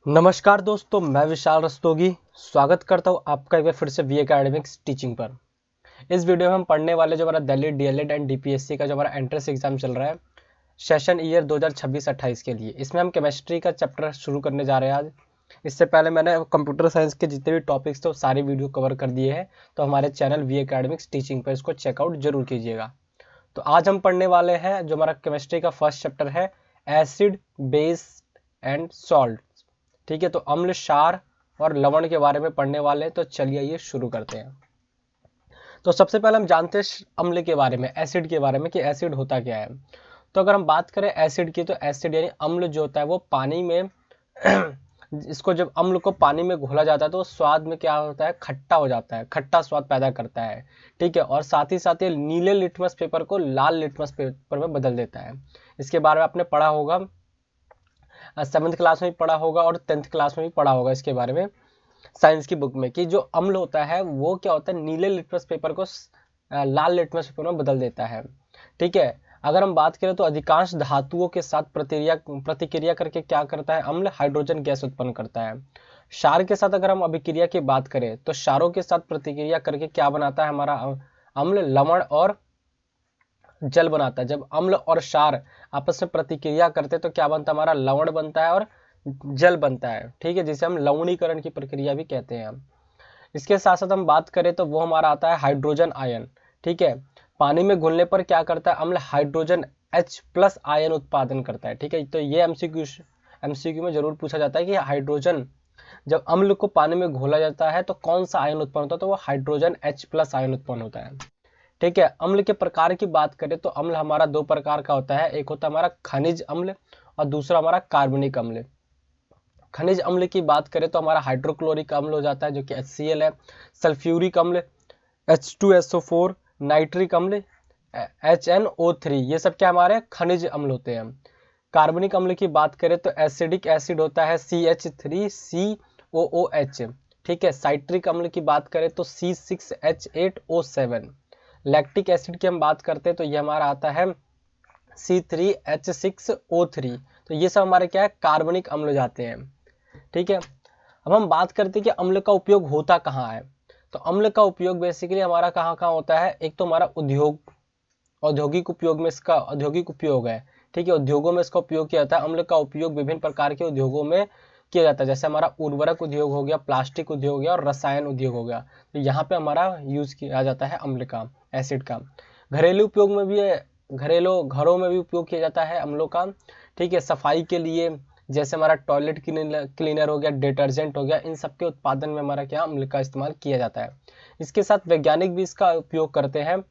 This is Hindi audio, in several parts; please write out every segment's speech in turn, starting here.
नमस्कार दोस्तों, मैं विशाल रस्तोगी स्वागत करता हूँ आपका एक बार फिर से वी एकेडमिक्स टीचिंग पर। इस वीडियो में हम पढ़ने वाले जो हमारा दिल्ली डीएलएड एंड डीपीएससी का जो हमारा एंट्रेंस एग्जाम चल रहा है सेशन ईयर 2026-28 के लिए, इसमें हम केमिस्ट्री का चैप्टर शुरू करने जा रहे हैं आज। इससे पहले मैंने कंप्यूटर साइंस के जितने भी टॉपिक्स थे वो सारी वीडियो कवर कर दिए हैं, तो हमारे चैनल वी एकेडमिक्स टीचिंग पर इसको चेकआउट जरूर कीजिएगा। तो आज हम पढ़ने वाले हैं जो हमारा केमिस्ट्री का फर्स्ट चैप्टर है, एसिड, बेस एंड सॉल्ट। ठीक है, तो अम्ल, क्षार और लवण के बारे में पढ़ने वाले हैं। तो चलिए ये शुरू करते हैं। तो सबसे पहले हम जानते हैं अम्ल के बारे में, एसिड के बारे में कि एसिड होता क्या है। तो अगर हम बात करें एसिड की, तो एसिड यानी अम्ल जो होता है वो पानी में इसको जब अम्ल को पानी में घोला जाता है तो स्वाद में क्या होता है, खट्टा हो जाता है, खट्टा स्वाद पैदा करता है। ठीक है, और साथ ही साथ ये नीले लिटमस पेपर को लाल लिटमस पेपर में बदल देता है। इसके बारे में आपने पढ़ा होगा, 7th क्लास में भी पढ़ा होगा और 10th क्लास में भी पढ़ा होगा इसके बारे में साइंस की बुक में, कि जो अम्ल होता है वो क्या होता है, नीले लिटमस पेपर को लाल लिटमस पेपर में बदल देता है। ठीक है, अगर हम बात करें तो अधिकांश धातुओं के साथ प्रतिक्रिया करके क्या करता है, अम्ल हाइड्रोजन गैस उत्पन्न करता है। क्षार के साथ अगर हम अभिक्रिया की बात करें तो क्षारों के साथ प्रतिक्रिया करके क्या बनाता है हमारा अम्ल, लवण और जल बनाता है। जब अम्ल और क्षार आपस में प्रतिक्रिया करते हैं तो क्या बनता है, हमारा लवण बनता है और जल बनता है। ठीक है, जिसे हम लवणीकरण की प्रक्रिया भी कहते हैं। इसके साथ साथ हम बात करें तो वो हमारा आता है हाइड्रोजन आयन। ठीक है, पानी में घुलने पर क्या करता है अम्ल, हाइड्रोजन H+ आयन उत्पादन करता है। ठीक है, तो ये एमसीक्यू में जरूर पूछा जाता है कि हाइड्रोजन, जब अम्ल को पानी में घोला जाता है तो कौन सा आयन उत्पन्न होता है, तो वो हाइड्रोजन H+ आयन उत्पन्न होता है। ठीक है, अम्ल के प्रकार की बात करें तो अम्ल हमारा दो प्रकार का होता है, एक होता है हमारा खनिज अम्ल और दूसरा हमारा कार्बनिक अम्ल। खनिज अम्ल की बात करें तो हमारा हाइड्रोक्लोरिक अम्ल हो जाता है जो कि HCl है, सल्फ्यूरिक अम्ल H2SO4, नाइट्रिक अम्ल HNO3, ये सब क्या हमारे खनिज अम्ल होते हैं। कार्बनिक अम्ल की बात करें तो एसिडिक एसिड होता है CH3COOH। ठीक है, साइट्रिक अम्ल की बात करें तो C6H8O7। लैक्टिक एसिड की हम बात करते हैं तो ये हमारा आता है C3H6O3। तो ये सब हमारे क्या है, कार्बनिक अम्ल जाते हैं। ठीक है, अब हम बात करते हैं कि अम्ल का उपयोग होता कहाँ है। तो अम्ल का उपयोग बेसिकली हमारा कहाँ कहाँ होता है, एक तो हमारा औद्योगिक उपयोग में इसका औद्योगिक उपयोग है। ठीक है, उद्योगों में इसका उपयोग किया जाता है। अम्ल का उपयोग विभिन्न प्रकार के उद्योगों में किया जाता है, जैसे हमारा उर्वरक उद्योग हो गया, प्लास्टिक उद्योग हो गया और रसायन उद्योग हो गया। तो यहाँ पे हमारा यूज किया जाता है अम्ल का, एसिड का। घरेलू उपयोग में भी घरेलू घरों में भी उपयोग किया जाता है अम्लों का। ठीक है, सफाई के लिए, जैसे हमारा टॉयलेट क्लीनर हो गया, डिटर्जेंट हो गया, इन सब के उत्पादन में हमारा क्या अम्ल का इस्तेमाल किया जाता है। इसके साथ वैज्ञानिक भी इसका उपयोग करते हैं,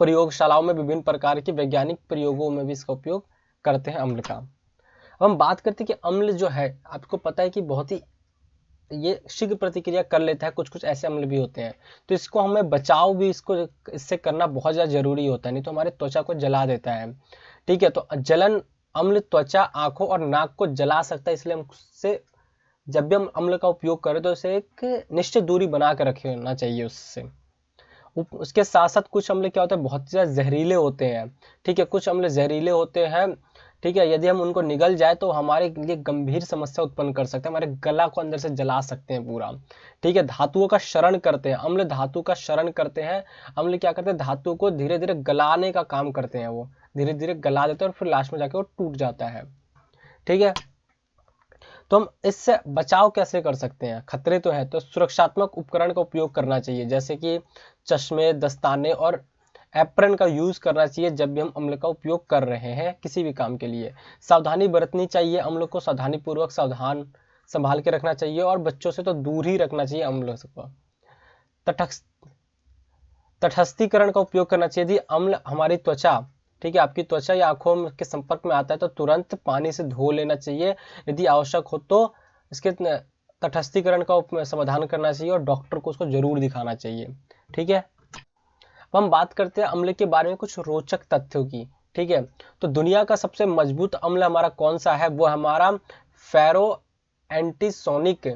प्रयोगशालाओं में विभिन्न प्रकार के वैज्ञानिक प्रयोगों में भी इसका उपयोग करते हैं अम्ल का। अब हम बात करते हैं कि अम्ल जो है, आपको पता है कि बहुत ही ये शीघ्र प्रतिक्रिया कर लेता है, कुछ कुछ ऐसे अम्ल भी होते हैं। तो इसको हमें बचाव भी इससे करना बहुत ज़्यादा जरूरी होता है, नहीं तो हमारे त्वचा को जला देता है। ठीक है, तो जलन अम्ल त्वचा, आंखों और नाक को जला सकता है, इसलिए हम उससे जब भी हम अम्ल का उपयोग करें तो इसे एक निश्चित दूरी बना कर रखना चाहिए उससे। उसके साथ साथ कुछ अम्ल क्या होते हैं, बहुत ज़्यादा जहरीले होते हैं। ठीक है, कुछ अम्ल जहरीले होते हैं। ठीक है, यदि हम उनको निगल जाए तो हमारे लिए गंभीर समस्या उत्पन्न कर सकते हैं, हमारे गला को अंदर से जला सकते हैं पूरा। ठीक है, धातुओं का क्षरण करते हैं अम्ल, धातु का क्षरण करते हैं अम्ल। क्या करते हैं, धातु को धीरे धीरे गलाने का काम करते हैं, वो धीरे धीरे गला देते हैं और फिर लास्ट में जाके वो टूट जाता है। ठीक है, तो हम इससे बचाव कैसे कर सकते हैं, खतरे तो है, तो सुरक्षात्मक उपकरण का उपयोग करना चाहिए, जैसे कि चश्मे, दस्ताने और एप्रन का यूज करना चाहिए जब भी हम अम्ल का उपयोग कर रहे हैं किसी भी काम के लिए। सावधानी बरतनी चाहिए, अम्ल को सावधानी पूर्वक सावधान संभाल के रखना चाहिए और बच्चों से तो दूर ही रखना चाहिए अम्ल को। तटस्थीकरण का उपयोग करना चाहिए, यदि अम्ल हमारी त्वचा, ठीक है, आपकी त्वचा या आंखों के संपर्क में आता है तो तुरंत पानी से धो लेना चाहिए। यदि आवश्यक हो तो इसके तटस्थीकरण का समाधान करना चाहिए और डॉक्टर को उसको जरूर दिखाना चाहिए। ठीक है, अब हम बात करते हैं अम्ल के बारे में कुछ रोचक तथ्यों की। ठीक है, तो दुनिया का सबसे मजबूत अम्ल हमारा कौन सा है, वो हमारा फेरो एंटीसोनिक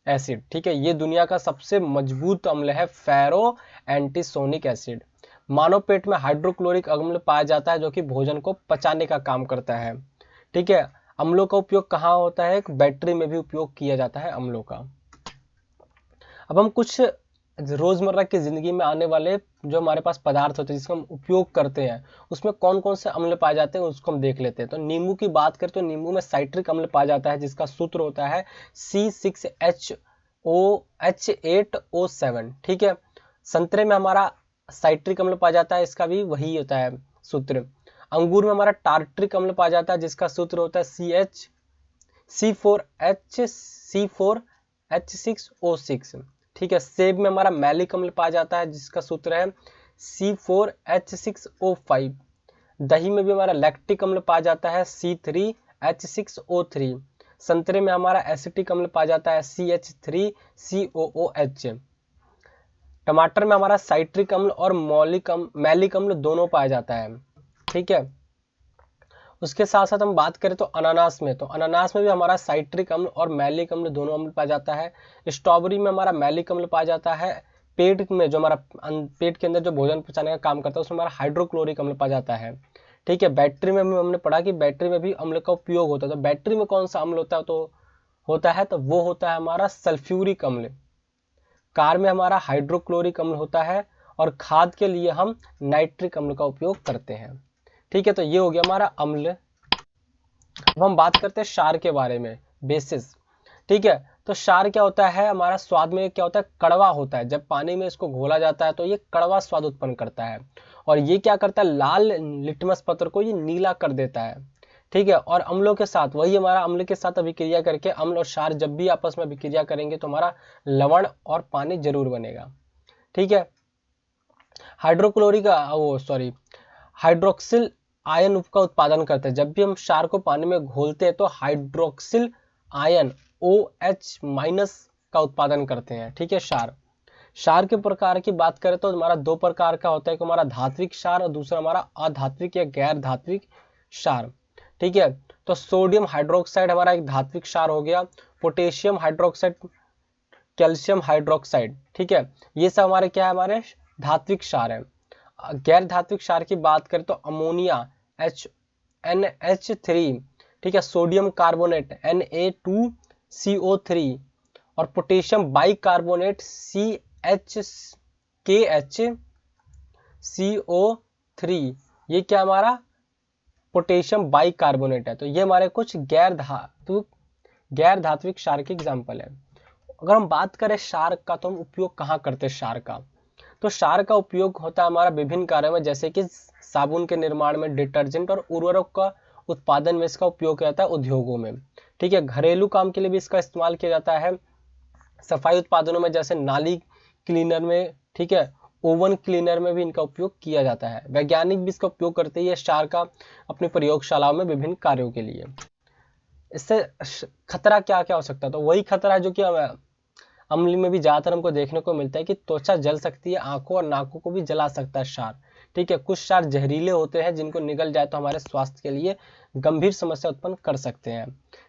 एसिड। ठीक है, ये दुनिया का सबसे मजबूत अम्ल है, फेरो एंटीसोनिक एसिड। मानव पेट में हाइड्रोक्लोरिक अम्ल पाया जाता है जो कि भोजन को पचाने का काम करता है। ठीक है, अम्लों का उपयोग कहाँ होता है? एक बैटरी में भी उपयोग किया जाता है अम्लों का। अब हम कुछ रोजमर्रा की जिंदगी में आने वाले जो हमारे पास पदार्थ होते हैं जिसका हम उपयोग करते हैं, उसमें कौन कौन से अम्ल पाए जाते हैं उसको हम देख लेते हैं। तो नींबू की बात करें तो नींबू में साइट्रिक अम्ल पाया जाता है जिसका सूत्र होता है C6H8O7। ठीक है। संतरे में हमारा साइट्रिक अम्ल पाया जाता है, इसका भी वही होता है सूत्र। अंगूर में हमारा टार्ट्रिक अम्ल पाया जाता है जिसका सूत्र होता है C4H6O6। ठीक है। सेब में हमारा मैलिक अम्ल पाया जाता है जिसका सूत्र है C4H6O5। दही में भी हमारा लैक्टिक अम्ल पाया जाता है C3H6O3। संतरे में हमारा एसिटिक अम्ल पाया जाता है CH3COOH। टमाटर में हमारा साइट्रिक अम्ल और मैलिक अम्ल दोनों पाया जाता है। ठीक है। उसके साथ साथ हम बात करें तो अनानास में, तो अनानास में भी हमारा साइट्रिक अम्ल और मैलिक अम्ल दोनों अम्ल पाया जाता है। स्ट्रॉबेरी में हमारा मैलिक अम्ल पाया जाता है। पेट में जो हमारा पेट के अंदर जो भोजन पचाने का काम करता है उसमें हमारा हाइड्रोक्लोरिक अम्ल पाया जाता है। ठीक है। बैटरी में भी हमने पढ़ा कि बैटरी में भी अम्ल का उपयोग होता है। तो बैटरी में कौन सा अम्ल होता है? तो वो होता है हमारा सल्फ्यूरिक अम्ल। कार में हमारा हाइड्रोक्लोरिक अम्ल होता है और खाद के लिए हम नाइट्रिक अम्ल का उपयोग करते हैं। ठीक है। तो ये हो गया हमारा अम्ल। अब हम बात करते हैं क्षार के बारे में, बेसिस। ठीक है। तो क्षार क्या होता है? हमारा स्वाद में क्या होता है? कड़वा होता है। जब पानी में इसको घोला जाता है तो ये कड़वा स्वाद उत्पन्न करता है और ये क्या करता है? लाल लिटमस पत्र को ये नीला कर देता है। ठीक है। और अम्लों के साथ वही हमारा अम्ल के साथ अभिक्रिया करके अम्ल और क्षार जब भी आपस में अभिक्रिया करेंगे तो हमारा लवण और पानी जरूर बनेगा। ठीक है। हाइड्रोक्सिल आयन का उत्पादन करते हैं। जब भी हम क्षार को पानी में घोलते हैं तो हाइड्रोक्सिल आयन OH- का उत्पादन करते हैं। ठीक है। क्षार के प्रकार की बात करें तो हमारा दो प्रकार का होता है, कि हमारा धात्विक क्षार और दूसरा हमारा अधात्विक या गैर धात्विक क्षार। ठीक है। तो सोडियम हाइड्रोक्साइड हमारा एक धात्विक क्षार हो गया, पोटेशियम हाइड्रोक्साइड, कैल्शियम हाइड्रोक्साइड। ठीक है। ये सब हमारे क्या है? हमारे धात्विक क्षार है। गैर धात्विक क्षार की बात करें तो अमोनिया NH3, ठीक है, सोडियम कार्बोनेट Na2CO3 और पोटेशियम बाइकार्बोनेट CHKHCO3। ये क्या हमारा? पोटेशियम बाइकार्बोनेट है। तो ये हमारे कुछ गैर धात्विक क्षार के एग्जाम्पल है। अगर हम बात करें क्षार का तो हम उपयोग कहाँ करते हैं क्षार का? तो क्षार का उपयोग होता है हमारा विभिन्न कार्यों में, जैसे कि साबुन के निर्माण में, डिटर्जेंट और उर्वरक का उत्पादन में इसका उपयोग किया जाता है उद्योगों में। ठीक है। घरेलू काम के लिए भी इसका इस्तेमाल किया जाता है। सफाई उत्पादनों में जैसे नाली क्लीनर में, ठीक है, ओवन क्लीनर में भी इनका उपयोग किया जाता है। वैज्ञानिक भी इसका उपयोग करते हैं क्षार का अपनी प्रयोगशालाओं में विभिन्न कार्यों के लिए। इससे खतरा क्या क्या हो सकता है? तो वही खतरा है जो कि अम्ल में भी ज्यादातर हमको देखने को मिलता है कि त्वचा जल सकती है, आंखों और नाकों को भी जला सकता है क्षार। ठीक है। कुछ क्षार जहरीले होते हैं जिनको निगल जाए तो हमारे स्वास्थ्य के लिए गंभीर समस्या उत्पन्न कर सकते हैं।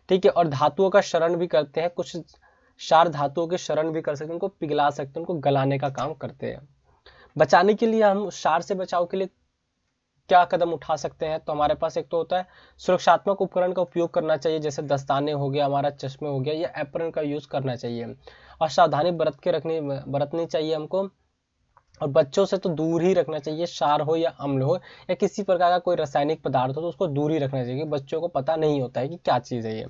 ठीक है। और धातुओं का शरण भी करते हैं। कुछ क्षार धातुओं के शरण भी कर सकते हैं, उनको पिघला सकते हैं, उनको गलाने का काम करते हैं। बचाने के लिए हम क्षार से बचाव के लिए क्या कदम उठा सकते हैं? तो हमारे पास एक तो होता है सुरक्षात्मक उपकरण का उपयोग करना चाहिए, जैसे दस्ताने हो गया, हमारा चश्मे हो गया, या एप्रन का यूज करना चाहिए। और सावधानी बरतनी चाहिए हमको। और बच्चों से तो दूर ही रखना चाहिए, क्षार हो या अम्ल हो या किसी प्रकार का कोई रासायनिक पदार्थ हो तो उसको दूर ही रखना चाहिए। बच्चों को पता नहीं होता है कि क्या चीज़ है ये।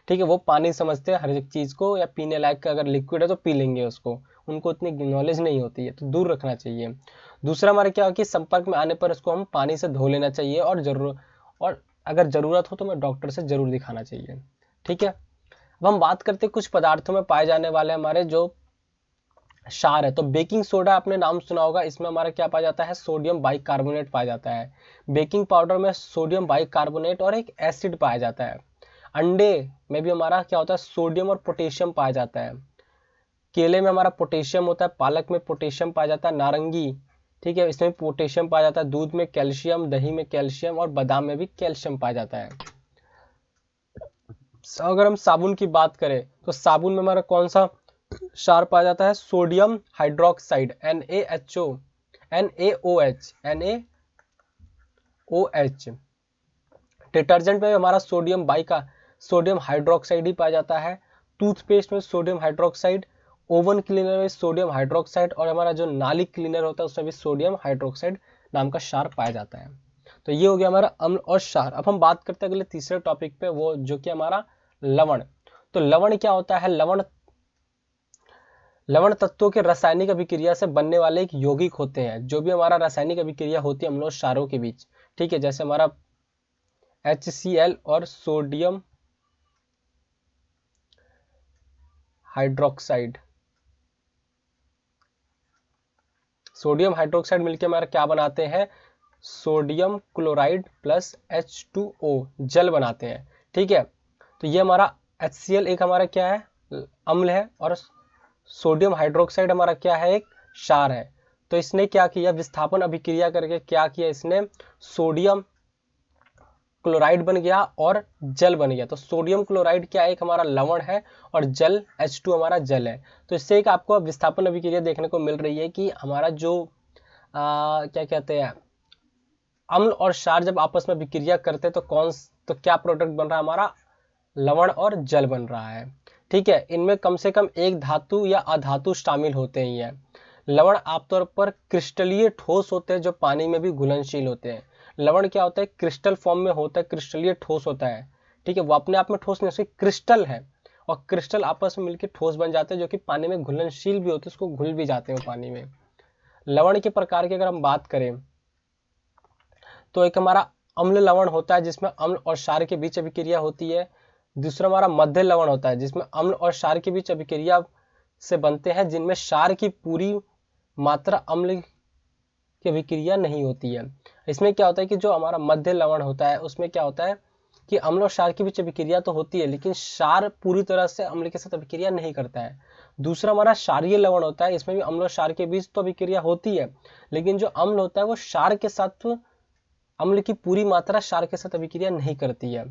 ठीक है। वो पानी समझते हैं हर एक चीज़ को, या पीने लायक का अगर लिक्विड है तो पी लेंगे उसको, उनको इतनी नॉलेज नहीं होती है, तो दूर रखना चाहिए। दूसरा हमारे क्या हो कि संपर्क में आने पर उसको हम पानी से धो लेना चाहिए और अगर ज़रूरत हो तो हमें डॉक्टर से ज़रूर दिखाना चाहिए। ठीक है। अब हम बात करते हैं कुछ पदार्थों में पाए जाने वाले हमारे जो क्षार है। तो बेकिंग सोडा आपने नाम सुना होगा, इसमें हमारा क्या पाया जाता है? सोडियम बाइकार्बोनेट पाया जाता है। बेकिंग पाउडर में सोडियम बाइकार्बोनेट और एक एसिड पाया जाता है। अंडे में भी हमारा क्या होता है? सोडियम और पोटेशियम पाया जाता है। केले में हमारा पोटेशियम होता है, पालक में पोटेशियम पाया जाता है, नारंगी, ठीक है, इसमें पोटेशियम पाया जाता है, दूध में कैल्शियम, दही में कैल्शियम और बादाम में भी कैल्शियम पाया जाता है। अगर हम साबुन की बात करें तो साबुन में हमारा कौन सा क्षार पाया जाता है? Sodium hydroxide NaOH। डिटर्जेंट में हमारा सोडियम सोडियम हाइड्रोक्साइड ही पाया जाता है। टूथपेस्ट में सोडियम हाइड्रोक्साइड, ओवन क्लीनर में सोडियम हाइड्रोक्साइड, और हमारा जो नाली क्लीनर होता है उसमें भी सोडियम हाइड्रोक्साइड नाम का क्षार पाया जाता है। तो ये हो गया हमारा अम्ल और क्षार। अब हम बात करते हैं अगले तीसरे टॉपिक पे, वो जो कि हमारा लवण। तो लवण क्या होता है? लवण तत्वों के रासायनिक अभिक्रिया से बनने वाले एक यौगिक होते हैं। जो भी हमारा रासायनिक अभिक्रिया होती है अम्लों और क्षारों के बीच, ठीक है, जैसे हमारा HCl और सोडियम हाइड्रोक्साइड, सोडियम हाइड्रोक्साइड मिलकर हमारा क्या बनाते हैं? सोडियम क्लोराइड प्लस H2O जल बनाते हैं, ठीक है। तो ये हमारा HCl एक हमारा क्या है? अम्ल है, और सोडियम हाइड्रोक्साइड हमारा क्या है? एक क्षार है। तो इसने क्या किया? विस्थापन अभिक्रिया करके क्या किया? इसने सोडियम क्लोराइड बन गया और जल बन गया। तो सोडियम क्लोराइड क्या है? एक हमारा लवण है, और जल H2 हमारा जल है। तो इससे एक आपको विस्थापन अभिक्रिया देखने को मिल रही है कि हमारा जो क्या कहते हैं, अम्ल और क्षार जब आपस में विक्रिया करते हैं तो क्या प्रोडक्ट बन रहा है? हमारा लवण और जल बन रहा है, ठीक है। इनमें कम से कम एक धातु या अधातु शामिल होते ही हैं। लवण आमतौर पर क्रिस्टलीय ठोस होते हैं जो पानी में भी घुलनशील होते हैं। लवण क्या होता है? क्रिस्टल फॉर्म में होता है, क्रिस्टलीय ठोस होता है, ठीक है। वो अपने आप में ठोस नहीं, उसके क्रिस्टल है, और क्रिस्टल आपस में मिलकर ठोस बन जाते हैं जो कि पानी में घुलनशील भी होते हैं, उसको घुल भी जाते हैं पानी में। लवण के प्रकार की अगर हम बात करें तो एक हमारा अम्ल लवण होता है जिसमें अम्ल और क्षार के बीच अभिक्रिया होती है। दूसरा हमारा मध्य लवण होता है जिसमें अम्ल और क्षार के बीच अभिक्रिया से बनते हैं, जिनमें क्षार की पूरी मात्रा अम्ल की अभिक्रिया नहीं होती है। इसमें क्या होता है कि जो हमारा मध्य लवण होता है उसमें क्या होता है कि अम्ल और क्षार के बीच अभिक्रिया तो होती है, लेकिन क्षार पूरी तरह से अम्ल के साथ अभिक्रिया नहीं करता है। दूसरा हमारा क्षारीय लवण होता है, इसमें भी अम्ल और क्षार के बीच तो अभिक्रिया होती है, लेकिन जो अम्ल होता है वो क्षार के साथ, अम्ल की पूरी मात्रा क्षार के साथ अभिक्रिया नहीं करती है।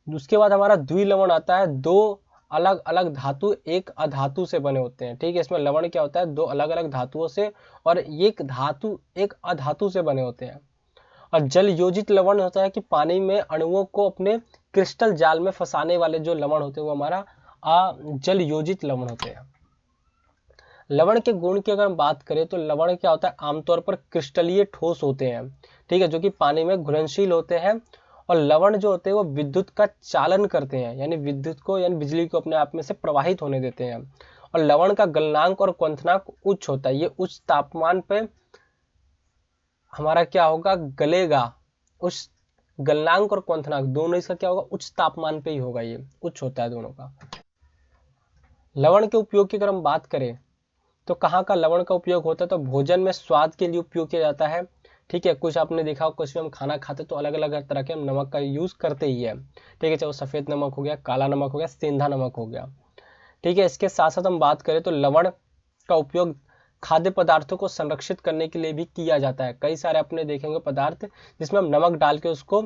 उसके बाद हमारा द्विलवण आता है। दो अलग अलग धातु एक अधातु से बने होते हैं, ठीक है। इसमें लवण क्या होता है? दो अलग अलग धातुओं से और एक धातु एक अधातु से बने होते हैं। और जल योजित लवण होता है कि पानी में अणुओं को अपने क्रिस्टल जाल में फंसाने वाले जो लवण होते हैं वो हमारा जल योजित लवण होते हैं। लवण के गुण की अगर हम बात करें तो लवण क्या होता है? आमतौर पर क्रिस्टलीय ठोस होते हैं, ठीक है, जो कि पानी में घुलनशील होते हैं। और लवण जो होते हैं वो विद्युत का चालन करते हैं, यानी विद्युत को यानी बिजली को अपने आप में से प्रवाहित होने देते हैं। और लवण का गलनांक और क्वथनांक उच्च होता है। ये उच्च तापमान पे हमारा क्या होगा? गलेगा। उच्च गलनांक और क्वथनांक दोनों इसका क्या होगा? उच्च तापमान पे ही होगा, ये उच्च होता है दोनों का। लवण के उपयोग की अगर हम बात करें तो कहाँ का लवण का उपयोग होता है? तो भोजन में स्वाद के लिए उपयोग किया जाता है, ठीक है। कुछ आपने देखा कुछ भी हम खाना खाते तो अलग अलग तरह के हम नमक का यूज करते ही है, ठीक है, चाहे वो सफेद नमक हो गया, काला नमक हो गया, सेंधा नमक हो गया, ठीक है। इसके साथ साथ हम बात करें तो लवण का उपयोग खाद्य पदार्थों को संरक्षित करने के लिए भी किया जाता है। कई सारे आपने देखेंगे पदार्थ जिसमें हम नमक डाल के उसको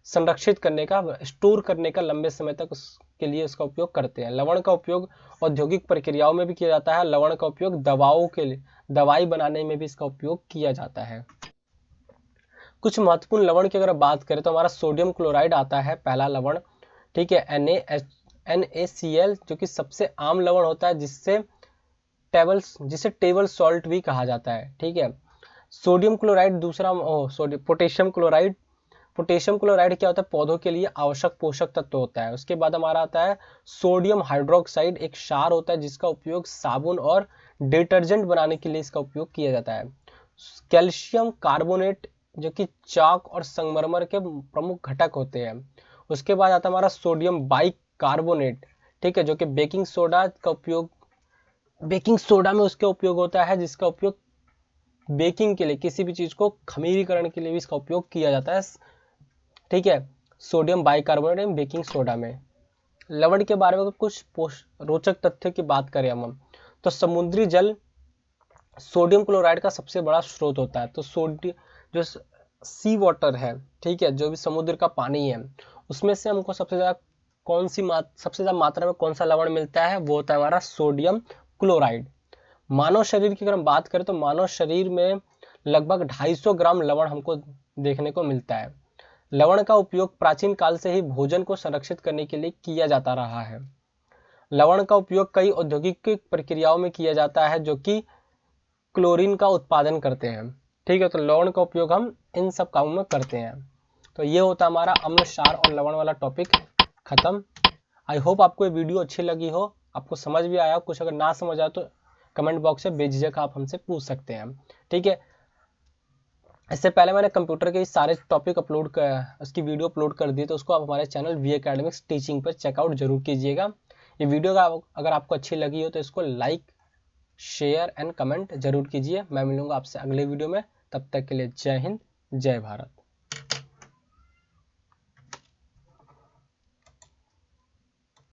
संरक्षित करने का, स्टोर करने का, लंबे समय तक उसके लिए उसका उपयोग करते हैं। लवण का उपयोग औद्योगिक प्रक्रियाओं में भी किया जाता है। लवण का उपयोग दवाओं के लिए, दवाई बनाने में भी इसका उपयोग किया जाता है। कुछ महत्वपूर्ण लवण की अगर बात करें तो हमारा सोडियम क्लोराइड आता है पहला लवण, ठीक है, NaCl, जो कि सबसे आम लवण होता है, जिसे टेबल सॉल्ट भी कहा जाता है, ठीक है। सोडियम क्लोराइड दूसरा, पोटेशियम क्लोराइड। पोटेशियम क्लोराइड क्या होता है? पौधों के लिए आवश्यक पोषक तत्व होता है। उसके बाद हमारा आता है सोडियम हाइड्रोक्साइड, एक क्षार होता है जिसका उपयोग साबुन और डिटर्जेंट बनाने के लिए इसका उपयोग किया जाता है। कैल्शियम कार्बोनेट, जो कि चाक और संगमरमर के प्रमुख घटक होते हैं। उसके बाद आता है हमारा सोडियम बाइकार्बोनेट, ठीक है, जो कि बेकिंग सोडा में उसका उपयोग होता है, जिसका उपयोग बेकिंग के लिए, किसी भी चीज को खमीरीकरण के लिए भी इसका उपयोग किया जाता है, ठीक है। सोडियम बाइकार्बोनेट बेकिंग सोडा में। लवण के बारे में कुछ रोचक तथ्य की बात करें हम तो समुद्री जल सोडियम क्लोराइड का सबसे बड़ा स्रोत होता है। तो जो सी वाटर है, ठीक है, जो भी समुद्र का पानी है, उसमें से हमको सबसे ज्यादा मात्रा में कौन सा लवण मिलता है? वो होता है हमारा सोडियम क्लोराइड। मानव शरीर की अगर हम बात करें तो मानव शरीर में लगभग 250 ग्राम लवण हमको देखने को मिलता है। लवण का उपयोग प्राचीन काल से ही भोजन को संरक्षित करने के लिए किया जाता रहा है। लवण का उपयोग कई औद्योगिक प्रक्रियाओं में किया जाता है जो कि क्लोरीन का उत्पादन करते हैं। ठीक है, तो लवण का उपयोग हम इन सब कामों में करते हैं। तो ये होता हमारा अम्ल, क्षार और लवण वाला टॉपिक खत्म। आई होप आपको ये वीडियो अच्छी लगी हो, आपको समझ भी आया। कुछ अगर ना समझ आया तो कमेंट बॉक्स से बेझिझक आप हमसे पूछ सकते हैं। ठीक है, इससे पहले मैंने कंप्यूटर के सारे टॉपिक उसकी वीडियो अपलोड कर दी, तो उसको आप हमारे चैनल वी एकेडमिक्स टीचिंग पर चेकआउट जरूर कीजिएगा। ये वीडियो अगर आपको अच्छी लगी हो तो इसको लाइक, शेयर एंड कमेंट जरूर कीजिए। मैं मिलूंगा आपसे अगले वीडियो में, तब तक के लिए जय हिंद, जय भारत।